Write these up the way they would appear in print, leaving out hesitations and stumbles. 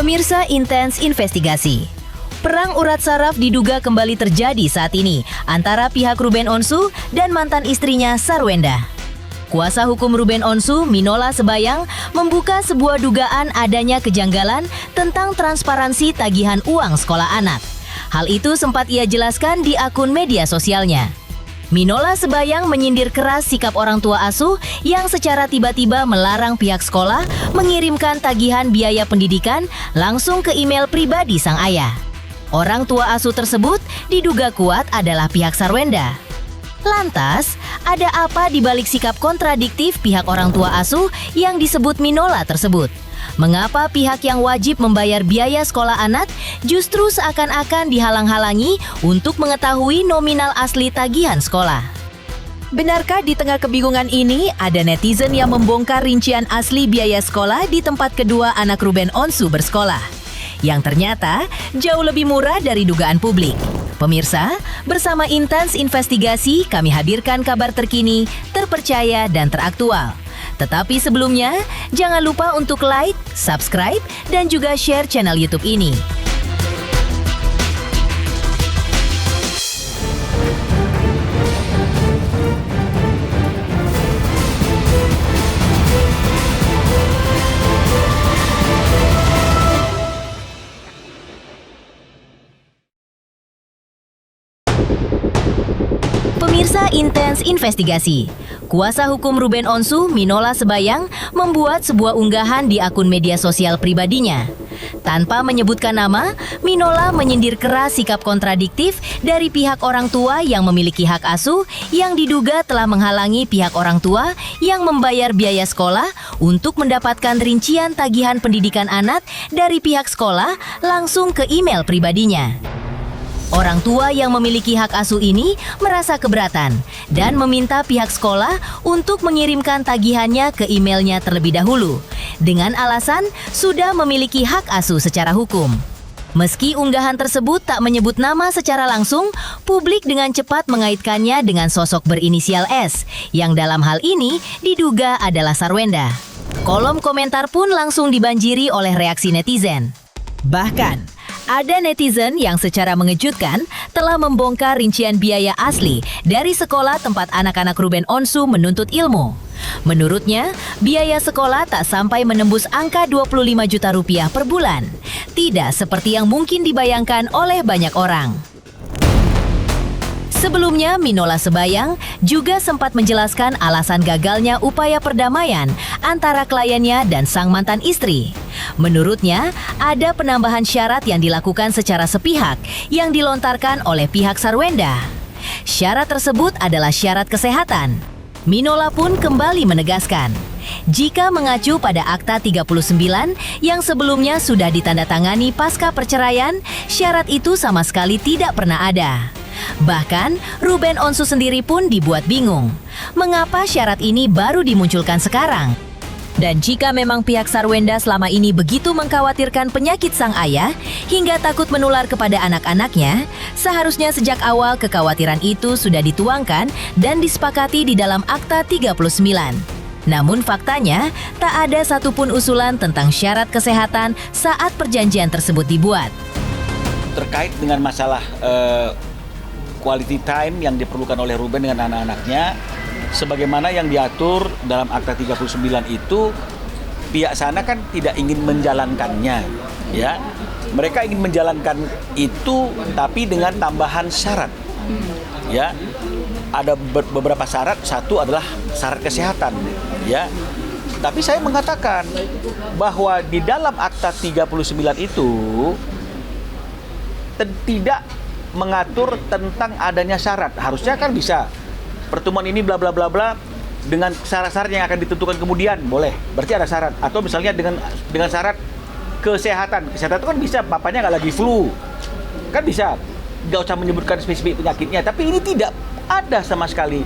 Pemirsa Intens Investigasi. Perang urat saraf diduga kembali terjadi saat ini antara pihak Ruben Onsu dan mantan istrinya Sarwenda. Kuasa hukum Ruben Onsu, Minola Sebayang, membuka sebuah dugaan adanya kejanggalan tentang transparansi tagihan uang sekolah anak. Hal itu sempat ia jelaskan di akun media sosialnya. Minola Sebayang menyindir keras sikap orang tua asuh yang secara tiba-tiba melarang pihak sekolah mengirimkan tagihan biaya pendidikan langsung ke email pribadi sang ayah. Orang tua asuh tersebut diduga kuat adalah pihak Sarwenda. Lantas, ada apa di balik sikap kontradiktif pihak orang tua asuh yang disebut Minola tersebut? Mengapa pihak yang wajib membayar biaya sekolah anak justru seakan-akan dihalang-halangi untuk mengetahui nominal asli tagihan sekolah? Benarkah di tengah kebingungan ini ada netizen yang membongkar rincian asli biaya sekolah di tempat kedua anak Ruben Onsu bersekolah, yang ternyata jauh lebih murah dari dugaan publik? Pemirsa, bersama Intens Investigasi kami hadirkan kabar terkini, terpercaya dan teraktual. Tetapi sebelumnya, jangan lupa untuk like, subscribe, dan juga share channel YouTube ini. Pemirsa Intens Investigasi. Kuasa hukum Ruben Onsu, Minola Sebayang, membuat sebuah unggahan di akun media sosial pribadinya. Tanpa menyebutkan nama, Minola menyindir keras sikap kontradiktif dari pihak orang tua yang memiliki hak asuh yang diduga telah menghalangi pihak orang tua yang membayar biaya sekolah untuk mendapatkan rincian tagihan pendidikan anak dari pihak sekolah langsung ke email pribadinya. Orang tua yang memiliki hak asuh ini merasa keberatan dan meminta pihak sekolah untuk mengirimkan tagihannya ke emailnya terlebih dahulu, dengan alasan sudah memiliki hak asuh secara hukum. Meski unggahan tersebut tak menyebut nama secara langsung, publik dengan cepat mengaitkannya dengan sosok berinisial S, yang dalam hal ini diduga adalah Sarwenda. Kolom komentar pun langsung dibanjiri oleh reaksi netizen. Bahkan, ada netizen yang secara mengejutkan telah membongkar rincian biaya asli dari sekolah tempat anak-anak Ruben Onsu menuntut ilmu. Menurutnya, biaya sekolah tak sampai menembus angka 25 juta rupiah per bulan. Tidak seperti yang mungkin dibayangkan oleh banyak orang. Sebelumnya, Minola Sebayang juga sempat menjelaskan alasan gagalnya upaya perdamaian antara kliennya dan sang mantan istri. Menurutnya, ada penambahan syarat yang dilakukan secara sepihak yang dilontarkan oleh pihak Sarwenda. Syarat tersebut adalah syarat kesehatan. Minola pun kembali menegaskan, jika mengacu pada Akta 39 yang sebelumnya sudah ditandatangani pasca perceraian, syarat itu sama sekali tidak pernah ada. Bahkan, Ruben Onsu sendiri pun dibuat bingung. Mengapa syarat ini baru dimunculkan sekarang? Dan jika memang pihak Sarwenda selama ini begitu mengkhawatirkan penyakit sang ayah hingga takut menular kepada anak-anaknya, seharusnya sejak awal kekhawatiran itu sudah dituangkan dan disepakati di dalam Akta 39. Namun faktanya, tak ada satupun usulan tentang syarat kesehatan saat perjanjian tersebut dibuat. Terkait dengan masalah quality time yang diperlukan oleh Ruben dengan anak-anaknya, sebagaimana yang diatur dalam Akta 39 itu, pihak sana kan tidak ingin menjalankannya, ya. Mereka ingin menjalankan itu tapi dengan tambahan syarat. Ya. Ada beberapa syarat, satu adalah syarat kesehatan, ya. Tapi saya mengatakan bahwa di dalam Akta 39 itu tidak mengatur tentang adanya syarat. Harusnya kan bisa pertemuan ini bla bla bla bla dengan syarat-syarat yang akan ditentukan kemudian, boleh. Berarti ada syarat. Atau misalnya dengan syarat kesehatan. Kesehatan itu kan bisa, bapaknya nggak lagi flu. Kan bisa. Nggak usah menyebutkan spesifik penyakitnya. Tapi ini tidak ada sama sekali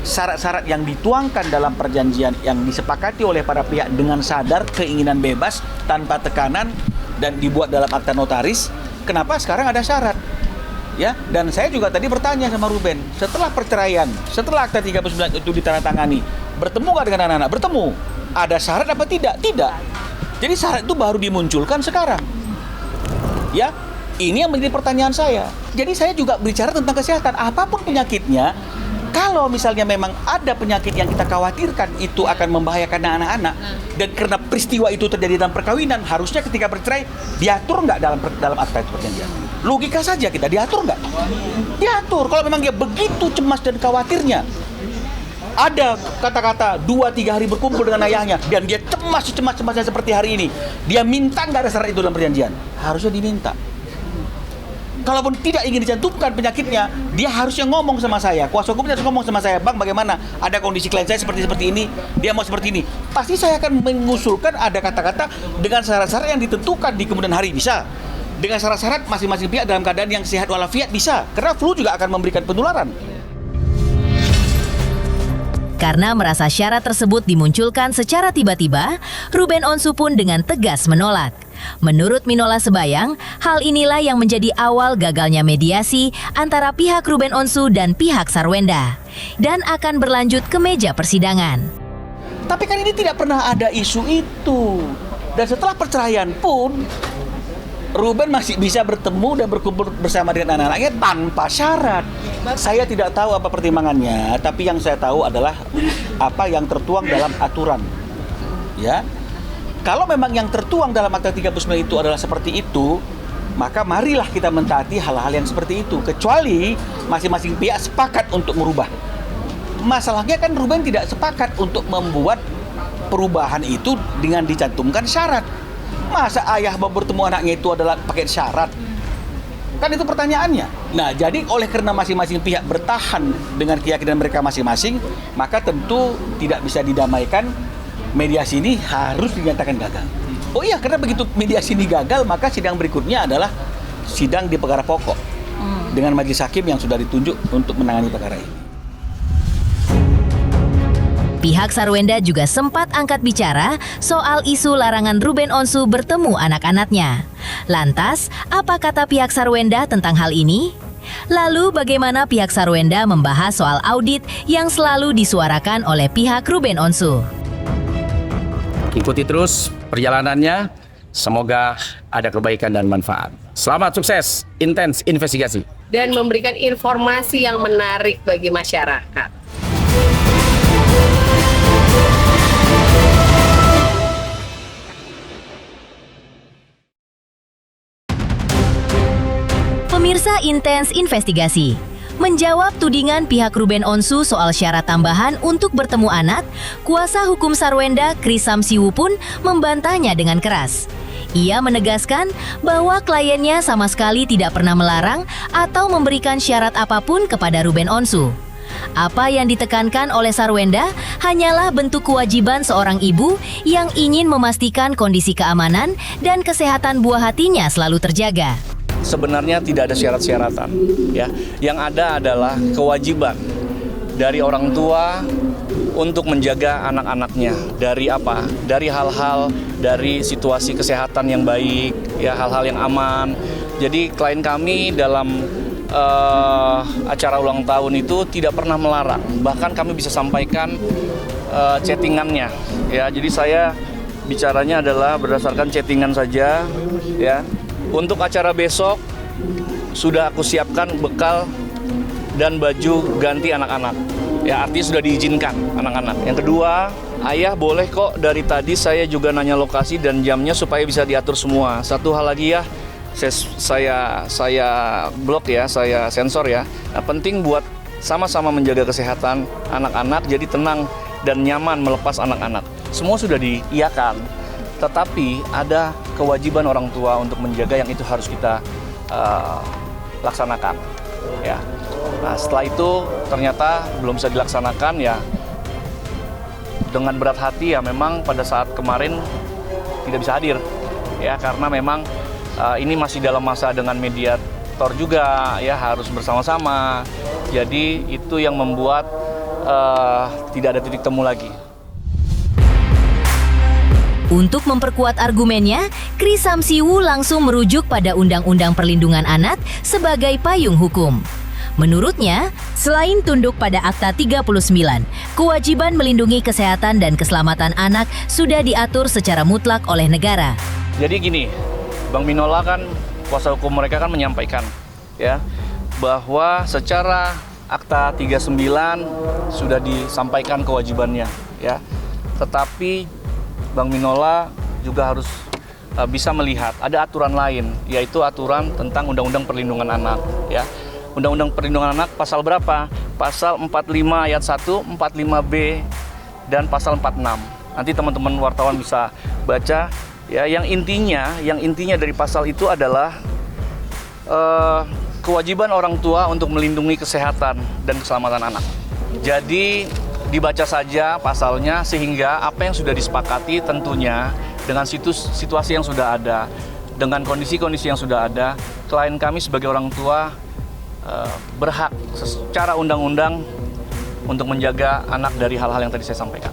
syarat-syarat yang dituangkan dalam perjanjian yang disepakati oleh para pihak dengan sadar keinginan bebas tanpa tekanan dan dibuat dalam akta notaris. Kenapa sekarang ada syarat? Ya, dan saya juga tadi bertanya sama Ruben, setelah perceraian, setelah Akta 39 itu ditandatangani, bertemu nggak dengan anak-anak? Bertemu. Ada syarat apa tidak? Tidak. Jadi syarat itu baru dimunculkan sekarang. Ya, ini yang menjadi pertanyaan saya. Jadi saya juga bicara tentang kesehatan. Apapun penyakitnya, kalau misalnya memang ada penyakit yang kita khawatirkan itu akan membahayakan anak-anak, dan karena peristiwa itu terjadi dalam perkawinan, harusnya ketika bercerai diatur nggak dalam akta perjanjian? Logika saja kita diatur nggak? Diatur. Kalau memang dia begitu cemas dan khawatirnya, ada kata-kata 2-3 hari berkumpul dengan ayahnya dan dia cemasnya seperti hari ini, dia minta nggak ada syarat itu dalam perjanjian? Harusnya diminta. Kalaupun tidak ingin dicantumkan penyakitnya, dia harusnya ngomong sama saya. Kuasa hukumnya harus ngomong sama saya, Bang, bagaimana? Ada kondisi klien saya seperti ini, dia mau seperti ini. Pasti saya akan mengusulkan ada kata-kata dengan syarat-syarat yang ditentukan di kemudian hari, bisa. Dengan syarat-syarat masing-masing pihak dalam keadaan yang sehat walafiat, bisa. Karena flu juga akan memberikan penularan. Karena merasa syarat tersebut dimunculkan secara tiba-tiba, Ruben Onsu pun dengan tegas menolak. Menurut Minola Sebayang, hal inilah yang menjadi awal gagalnya mediasi antara pihak Ruben Onsu dan pihak Sarwenda, dan akan berlanjut ke meja persidangan. Tapi kan ini tidak pernah ada isu itu. Dan setelah perceraian pun, Ruben masih bisa bertemu dan berkumpul bersama dengan anak-anaknya tanpa syarat. Saya tidak tahu apa pertimbangannya, tapi yang saya tahu adalah apa yang tertuang dalam aturan. Ya. Kalau memang yang tertuang dalam Akta 39 itu adalah seperti itu, maka marilah kita mentaati hal-hal yang seperti itu. Kecuali masing-masing pihak sepakat untuk merubah. Masalahnya kan Ruben tidak sepakat untuk membuat perubahan itu dengan dicantumkan syarat. Masa ayah mau bertemu anaknya itu adalah pakai syarat? Kan itu pertanyaannya. Nah, jadi oleh karena masing-masing pihak bertahan dengan keyakinan mereka masing-masing, maka tentu tidak bisa didamaikan. Mediasi ini harus dinyatakan gagal. Oh iya, karena begitu mediasi ini gagal, maka sidang berikutnya adalah sidang di perkara pokok dengan majelis hakim yang sudah ditunjuk untuk menangani perkara ini. Pihak Sarwenda juga sempat angkat bicara soal isu larangan Ruben Onsu bertemu anak-anaknya. Lantas, apa kata pihak Sarwenda tentang hal ini? Lalu bagaimana pihak Sarwenda membahas soal audit yang selalu disuarakan oleh pihak Ruben Onsu? Ikuti terus perjalanannya, semoga ada kebaikan dan manfaat. Selamat sukses, intens investigasi. Dan memberikan informasi yang menarik bagi masyarakat. Pemirsa Intens Investigasi, menjawab tudingan pihak Ruben Onsu soal syarat tambahan untuk bertemu anak, kuasa hukum Sarwenda Kris Samsiwu pun membantahnya dengan keras. Ia menegaskan bahwa kliennya sama sekali tidak pernah melarang atau memberikan syarat apapun kepada Ruben Onsu. Apa yang ditekankan oleh Sarwenda hanyalah bentuk kewajiban seorang ibu yang ingin memastikan kondisi keamanan dan kesehatan buah hatinya selalu terjaga. Sebenarnya tidak ada syarat-syaratan, ya. Yang ada adalah kewajiban dari orang tua untuk menjaga anak-anaknya dari apa? Dari hal-hal, dari situasi kesehatan yang baik, ya, hal-hal yang aman. Jadi klien kami dalam acara ulang tahun itu tidak pernah melarang. Bahkan kami bisa sampaikan chattingannya, ya. Jadi saya bicaranya adalah berdasarkan chattingan saja, ya. Untuk acara besok sudah aku siapkan bekal dan baju ganti anak-anak. Ya, artinya sudah diizinkan anak-anak. Yang kedua, ayah boleh kok dari tadi saya juga nanya lokasi dan jamnya supaya bisa diatur semua. Satu hal lagi ya, saya blok ya, saya sensor ya. Nah, penting buat sama-sama menjaga kesehatan anak-anak, jadi tenang dan nyaman melepas anak-anak. Semua sudah diiyakan. Tetapi ada kewajiban orang tua untuk menjaga yang itu harus kita laksanakan, ya. Nah, setelah itu ternyata belum bisa dilaksanakan, ya. Dengan berat hati ya, memang pada saat kemarin tidak bisa hadir, ya, karena memang ini masih dalam masa dengan mediator juga, ya, harus bersama-sama. Jadi itu yang membuat tidak ada titik temu lagi. Untuk memperkuat argumennya, Kris Samsiwu langsung merujuk pada Undang-Undang Perlindungan Anak sebagai payung hukum. Menurutnya, selain tunduk pada Akta 39, kewajiban melindungi kesehatan dan keselamatan anak sudah diatur secara mutlak oleh negara. Jadi gini, Bang Minola kan kuasa hukum mereka kan menyampaikan ya bahwa secara Akta 39 sudah disampaikan kewajibannya ya. Tetapi Bang Minola juga harus bisa melihat ada aturan lain, yaitu aturan tentang Undang-Undang Perlindungan Anak ya. Undang-Undang Perlindungan Anak pasal berapa? Pasal 45 ayat 1, 45B dan pasal 46. Nanti teman-teman wartawan bisa baca ya, yang intinya dari pasal itu adalah kewajiban orang tua untuk melindungi kesehatan dan keselamatan anak. Jadi dibaca saja pasalnya sehingga apa yang sudah disepakati tentunya dengan situasi yang sudah ada, dengan kondisi-kondisi yang sudah ada, klien kami sebagai orang tua berhak secara undang-undang untuk menjaga anak dari hal-hal yang tadi saya sampaikan.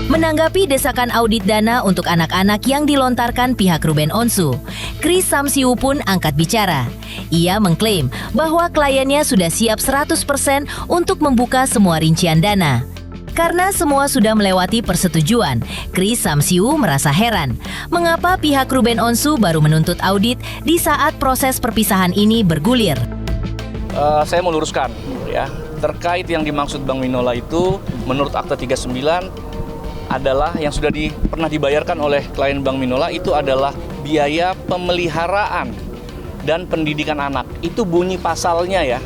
Menanggapi desakan audit dana untuk anak-anak yang dilontarkan pihak Ruben Onsu, Chris Samsiu pun angkat bicara. Ia mengklaim bahwa kliennya sudah siap 100% untuk membuka semua rincian dana. Karena semua sudah melewati persetujuan, Chris Samsiu merasa heran mengapa pihak Ruben Onsu baru menuntut audit di saat proses perpisahan ini bergulir. Saya mau luruskan ya, terkait yang dimaksud Bang Minola itu menurut Akta 39 adalah yang sudah pernah dibayarkan oleh klien Bang Minola itu adalah biaya pemeliharaan dan pendidikan anak. Itu bunyi pasalnya ya.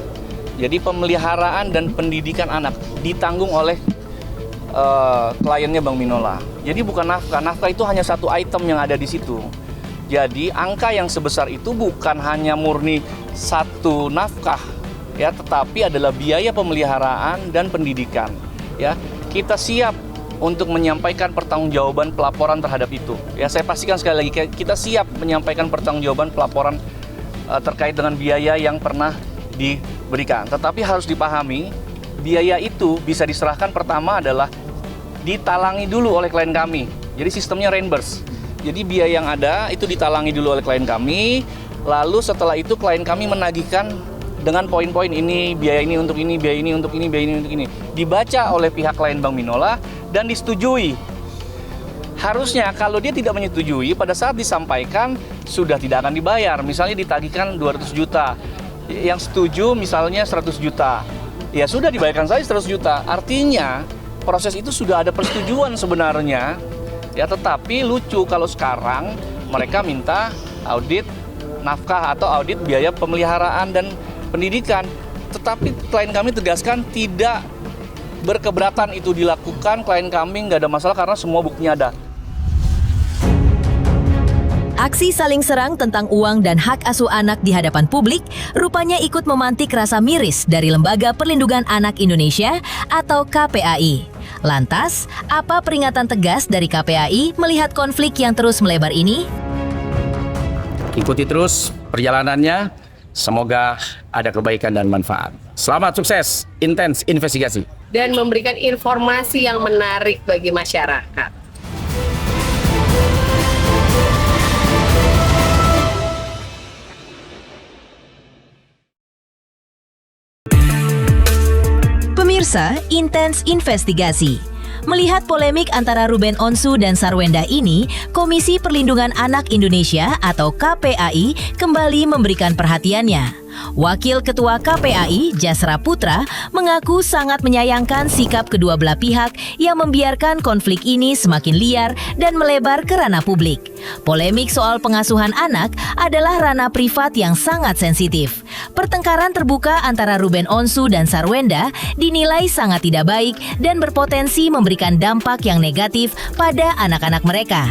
Jadi pemeliharaan dan pendidikan anak ditanggung oleh kliennya Bang Minola. Jadi bukan nafkah. Nafkah itu hanya satu item yang ada di situ. Jadi angka yang sebesar itu bukan hanya murni satu nafkah ya, tetapi adalah biaya pemeliharaan dan pendidikan ya. Kita siap untuk menyampaikan pertanggungjawaban pelaporan terhadap itu. Ya, saya pastikan sekali lagi kita siap menyampaikan pertanggungjawaban pelaporan terkait dengan biaya yang pernah diberikan. Tetapi harus dipahami, biaya itu bisa diserahkan pertama adalah ditalangi dulu oleh klien kami. Jadi sistemnya reimburse. Jadi biaya yang ada itu ditalangi dulu oleh klien kami, lalu setelah itu klien kami menagihkan dengan poin-poin ini, biaya ini untuk ini, biaya ini untuk ini, biaya ini untuk ini. Dibaca oleh pihak klien Bang Minola dan disetujui. Harusnya kalau dia tidak menyetujui, pada saat disampaikan sudah tidak akan dibayar. Misalnya ditagihkan 200 juta, yang setuju misalnya 100 juta. Ya sudah dibayarkan saja 100 juta. Artinya proses itu sudah ada persetujuan sebenarnya. Ya, tetapi lucu kalau sekarang mereka minta audit nafkah atau audit biaya pemeliharaan dan pendidikan. Tetapi klien kami tegaskan tidak berkeberatan itu dilakukan, klien kami nggak ada masalah karena semua buktinya ada. Aksi saling serang tentang uang dan hak asuh anak di hadapan publik rupanya ikut memantik rasa miris dari Lembaga Perlindungan Anak Indonesia atau KPAI. Lantas, apa peringatan tegas dari KPAI melihat konflik yang terus melebar ini? Ikuti terus perjalanannya, semoga ada kebaikan dan manfaat. Selamat sukses, intens investigasi. Dan memberikan informasi yang menarik bagi masyarakat. Pemirsa, intens investigasi. Melihat polemik antara Ruben Onsu dan Sarwenda ini, Komisi Perlindungan Anak Indonesia atau KPAI kembali memberikan perhatiannya. Wakil Ketua KPAI, Jasra Putra, mengaku sangat menyayangkan sikap kedua belah pihak yang membiarkan konflik ini semakin liar dan melebar ke ranah publik. Polemik soal pengasuhan anak adalah ranah privat yang sangat sensitif. Pertengkaran terbuka antara Ruben Onsu dan Sarwenda dinilai sangat tidak baik dan berpotensi memberikan dampak yang negatif pada anak-anak mereka.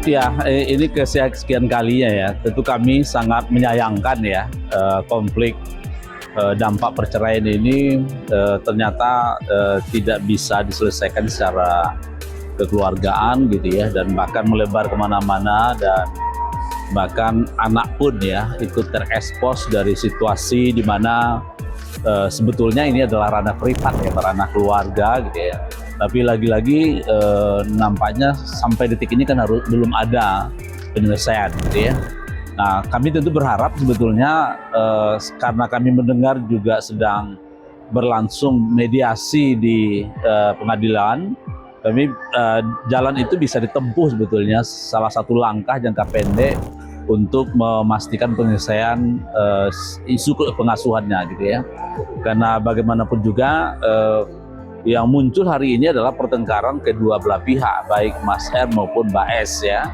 Ya, ini kesekian kalinya ya. Tentu kami sangat menyayangkan ya konflik dampak perceraian ini ternyata tidak bisa diselesaikan secara kekeluargaan gitu ya, dan bahkan melebar kemana-mana, dan bahkan anak pun ya ikut terekspos dari situasi di mana sebetulnya ini adalah ranah privat ya, ranah keluarga gitu ya. Tapi lagi-lagi nampaknya sampai detik ini kan belum ada penyelesaian gitu ya. Nah, kami tentu berharap sebetulnya karena kami mendengar juga sedang berlangsung mediasi di pengadilan, Kami jalan itu bisa ditempuh sebetulnya, salah satu langkah jangka pendek untuk memastikan penyelesaian isu pengasuhannya gitu ya. Karena bagaimanapun juga yang muncul hari ini adalah pertengkaran kedua belah pihak, baik Mas R maupun Mbak S ya.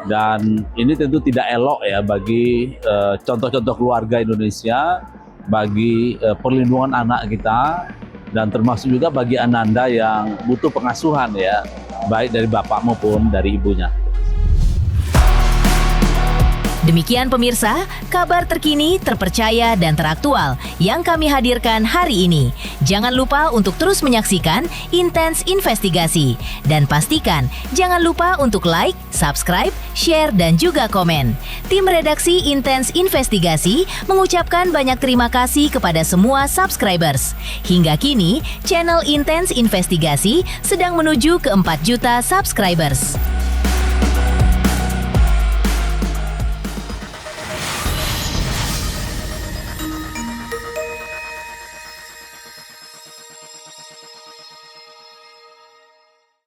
Dan ini tentu tidak elok ya bagi contoh-contoh keluarga Indonesia, bagi perlindungan anak kita, dan termasuk juga bagi Ananda yang butuh pengasuhan ya, baik dari bapak maupun dari ibunya. Demikian pemirsa, kabar terkini, terpercaya, dan teraktual yang kami hadirkan hari ini. Jangan lupa untuk terus menyaksikan Intens Investigasi. Dan pastikan jangan lupa untuk like, subscribe, share, dan juga komen. Tim redaksi Intens Investigasi mengucapkan banyak terima kasih kepada semua subscribers. Hingga kini, channel Intens Investigasi sedang menuju ke 4 juta subscribers.